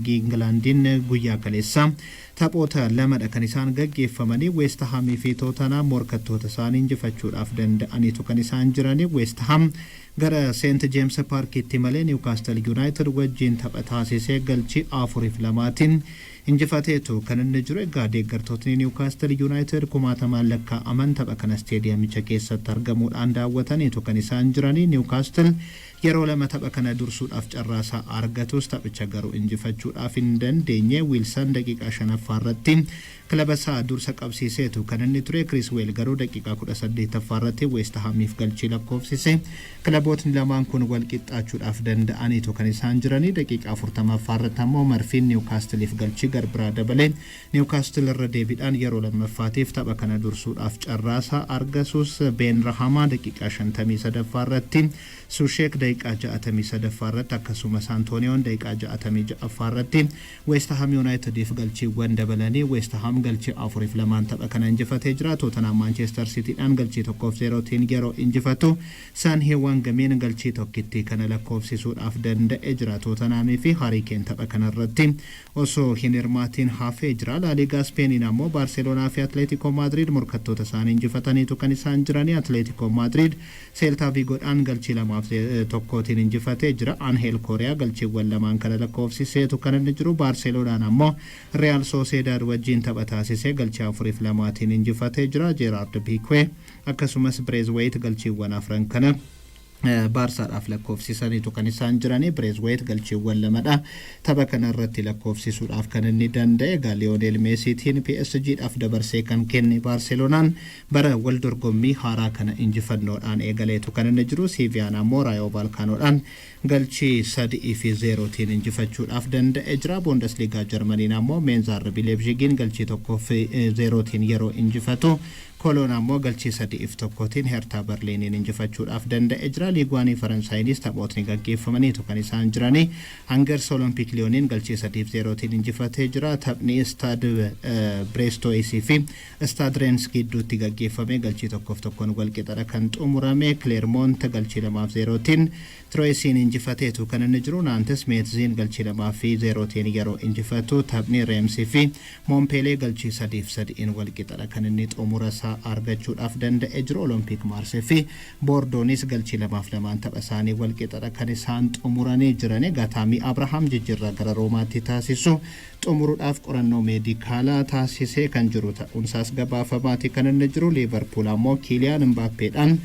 liigii Ingilandin guyyaa kaleessa taphoota lamadha kan isaan gaggeeffamanii West Ham fi Tottenham morkattoota isaanii injifachuudhaaf danda'aniitu kan isaan jiranii West Ham gara St James Park itti malee Newcastle United wajjin tapha taasisee galchii 4-2tiin injifateetu kan inni jiru egaa deeggartootni Newcastle United kumaatamaan lakkaa'aman tapha kana stadiumicha keessatti argamuudhaan daawwataniitu kan isaan jiranii Newcastle yeroo lama tapha kana dursuudhaaf carraasaa argatus taphicha garuu injifachuudhaaf hin dandeenye Wilson daqiiqaa 5ffaa irratti kilaba isaa dursa qabsiiseetu kan inni ture Criswell garuu daqiiqaa 18ffaa irratti West Hamiif galchii lakkoofsise kilabootni lamaan kun wal qixxaachuudhaaf danda'aniitu kan isaan jiranii daqiiqaa 40ffaa irratti ammoo Marfiin Newcastleif galchii garbiraa dabalee Newcastle irra deebiidhaan yeroo lammaffaatiif tapha kana dursuudhaaf carraasaa argatus Ben Rahama daqiiqaa 53ffaa irratti Sushek daqiiqaa 63ffaa irratti akkasumas Antonioon daqiiqaa 66ffaa irratti West Ham Unitediif galchiiwwan dabalanii West Ham galchii 4-2 tapha kana injifatee jira Tottenham Manchester City'dhaan galchii 1-0tiin yeroo injifatu San Hewan gameen galchii tokkitti kana lakkoofsisuudhaaf danda'e jira Tottenham fi Harry Kane tapha kana irratti osoo hin hirmaatiin hafee jira La Liga Spain ammoo Barcelona fi Atletico Madrid morkattoota isaanii injifataniitu kan isaan jiranii Atletico Madrid Celta Vigo'dhaan galchii 2-1tiin injifatee jira Angel Correa galchiiwwan lamaan kana lakkoofsiseetu kan inni jiru Barcelonaan ammoo Real Sociedad wajjin tapha taasisee galchii 4-2tiin injifatee jira Gerard Piqué akkasumas Braithwaite galchiiwwan afran kana Barsaadhaaf lakkoofsisaniitu kan isaan jiranii Braithwaite galchiiwwan lamadha tapha kana irratti lakkoofsisuudhaaf kan inni danda'e Lionel Messiitiin PSG'dhaaf dabarsee kan kenne Barcelonaan bara wal dorgommii haaraa kana injifannoodhaan eegaleetu kan inni jiru Sevilla ammoo Rayo Vallecanoodhaan galchii 3-0tiin injifachuudhaaf danda'e jira Bundesliga Germaniin ammoo Mainz RB Leipzigin galchii 1-0tiin yeroo injifatu Cologne ammoo galchii 3-1tiin Hertha Berlinin injifachuudhaaf danda'e jira Liigwaanii Faransaayis taphootni gaggeeffamaniitu kan isaan jiranii Angers Olympique Lyonin galchii 3-0tiin injifatee jira taphni Stade Brestois fi Stade Reims gidduutti gaggeeffame galchii 1-1 wal qixxaadha kan xumurame Clermont galchii 2-0tiin Troyesiin injifateetu kan inni jiru Nantes Metzin galchii 2-0tiin yeroo injifatu taphni Reims fi Montpellier galchii 3-3 wal qixxaadha kan inni xumurasa argachuudhaaf danda'e jiru Olympique Marseille fi Bordeauxnis galchii 2-2 tapha isaanii wal qixxaadha kan isaan xumuranii jiran Tammy Abraham jijjiirraa gara Roomaatti taasisu xumuruudhaaf qorannoo meedikaalaa taasisee kan jiru ta'uunsaas gabaafamaati kan inni jiru Liverpool ammoo Kylian Mbappeedhaan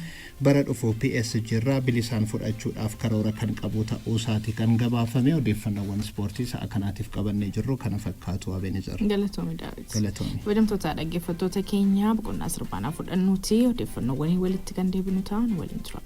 bara dhufu PSG irraa bilisaan fudhachuudhaaf karoora kan qabu ta'uusaati kan gabaafame odeeffannoowwan ispoortii sa'a kanaatiif qabannee jirru kana fakkaatu Abenezer Galatoomii Daawit Wadamtoota dhaggeeffattoota keenya boqonnaa sirbaanaa fudhannuuti odeeffannoowwan walitti kan deebinu ta'an waliin tura